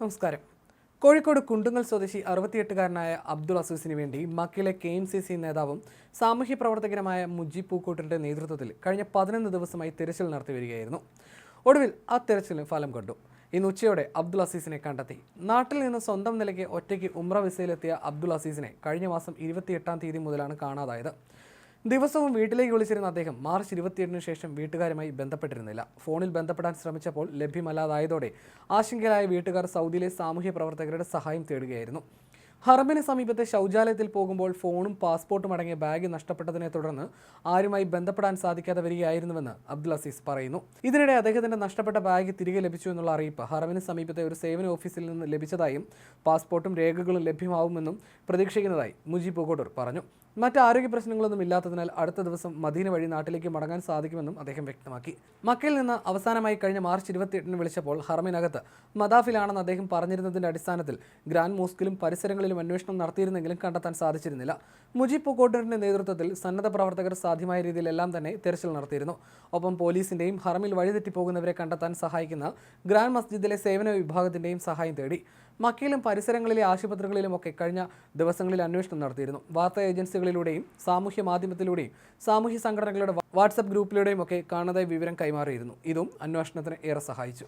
നമസ്കാരം. കോഴിക്കോട് കുണ്ടുങ്ങൽ സ്വദേശി 68-കാരനായ അബ്ദുൾ അസീസിന് വേണ്ടി മക്കിലെ KMCC നേതാവും സാമൂഹ്യ പ്രവർത്തകനുമായ മുജീബ് പൂക്കോട്ടിന്റെ നേതൃത്വത്തിൽ കഴിഞ്ഞ 11 ദിവസമായി തിരച്ചിൽ നടത്തി വരികയായിരുന്നു. ഒടുവിൽ ആ തിരച്ചിലിന് ഫലം കണ്ടു. ഇന്ന് ഉച്ചയോടെ അബ്ദുൾ അസീസിനെ കണ്ടെത്തി. നാട്ടിൽ നിന്ന് സ്വന്തം നിലയ്ക്ക് ഒറ്റയ്ക്ക് ഉംറ വിസയിലെത്തിയ അബ്ദുൾ അസീസിനെ കഴിഞ്ഞ മാസം 28-ാം തീയതി മുതലാണ് കാണാതായത്. ദിവസവും വീട്ടിലേക്ക് വിളിച്ചിരുന്ന അദ്ദേഹം മാർച്ച് 27-ന് ശേഷം വീട്ടുകാരുമായി ബന്ധപ്പെട്ടിരുന്നില്ല. ഫോണിൽ ബന്ധപ്പെടാൻ ശ്രമിച്ചപ്പോൾ ലഭ്യമല്ലാതായതോടെ ആശങ്കയിലായ വീട്ടുകാർ സൗദിയിലെ സാമൂഹ്യ പ്രവർത്തകരുടെ സഹായം തേടുകയായിരുന്നു. ഹറമിന് സമീപത്തെ ശൗചാലയത്തിൽ പോകുമ്പോൾ ഫോണും പാസ്പോർട്ടും അടങ്ങിയ ബാഗ് നഷ്ടപ്പെട്ടതിനെ തുടർന്ന് ആരുമായി ബന്ധപ്പെടാൻ സാധിക്കാതെ വരികയായിരുന്നുവെന്ന് അബ്ദുൾ അസീസ് പറയുന്നു. ഇതിനിടെ അദ്ദേഹത്തിന്റെ നഷ്ടപ്പെട്ട ബാഗ് തിരികെ ലഭിച്ചു എന്നുള്ള അറിയിപ്പ് ഹറമിന് സമീപത്തെ ഒരു സേവന ഓഫീസിൽ നിന്ന് ലഭിച്ചതായും പാസ്പോർട്ടും രേഖകളും ലഭ്യമാവുമെന്നും പ്രതീക്ഷിക്കുന്നതായി മുജീബ് പൂക്കോട്ടൂർ പറഞ്ഞു. മറ്റ് ആരോഗ്യ പ്രശ്നങ്ങളൊന്നും ഇല്ലാത്തതിനാൽ അടുത്ത ദിവസം മദീന വഴി നാട്ടിലേക്ക് മടങ്ങാൻ സാധിക്കുമെന്നും അദ്ദേഹം വ്യക്തമാക്കി. മക്കയിൽ നിന്ന് അവസാനമായി കഴിഞ്ഞ മാർച്ച് 28-ന് വിളിച്ചപ്പോൾ ഹറമിനകത്ത് മദാഫിലാണെന്ന് അദ്ദേഹം പറഞ്ഞിരുന്നതിന്റെ അടിസ്ഥാനത്തിൽ ഗ്രാൻഡ് മോസ്കിലും പരിസരങ്ങളിലും അന്വേഷണം നടത്തിയിരുന്നെങ്കിലും കണ്ടെത്താൻ സാധിച്ചിരുന്നില്ല. മുജീബ് പൂക്കോട്ടൂരിന്റെ നേതൃത്വത്തിൽ സന്നദ്ധ പ്രവർത്തകർ സാധ്യമായ രീതിയിലെല്ലാം തന്നെ തെരച്ചിൽ നടത്തിയിരുന്നു. ഒപ്പം പോലീസിന്റെയും ഹറമിൽ വഴിതെറ്റിപ്പോകുന്നവരെ കണ്ടെത്താൻ സഹായിക്കുന്ന ഗ്രാൻഡ് മസ്ജിദിലെ സേവന വിഭാഗത്തിന്റെയും സഹായം തേടി. മക്കയിലും പരിസരങ്ങളിലെ ആശുപത്രികളിലുമൊക്കെ കഴിഞ്ഞ ദിവസങ്ങളിൽ അന്വേഷണം നടത്തിയിരുന്നു. വാർത്താ ഏജൻസികളിലൂടെയും സാമൂഹ്യ മാധ്യമത്തിലൂടെയും സാമൂഹ്യ സംഘടനകളുടെ വാട്സപ്പ് ഗ്രൂപ്പിലൂടെയും ഒക്കെ കാണാതായ വിവരം കൈമാറിയിരുന്നു. ഇതും അന്വേഷണത്തിന് ഏറെ സഹായിച്ചു.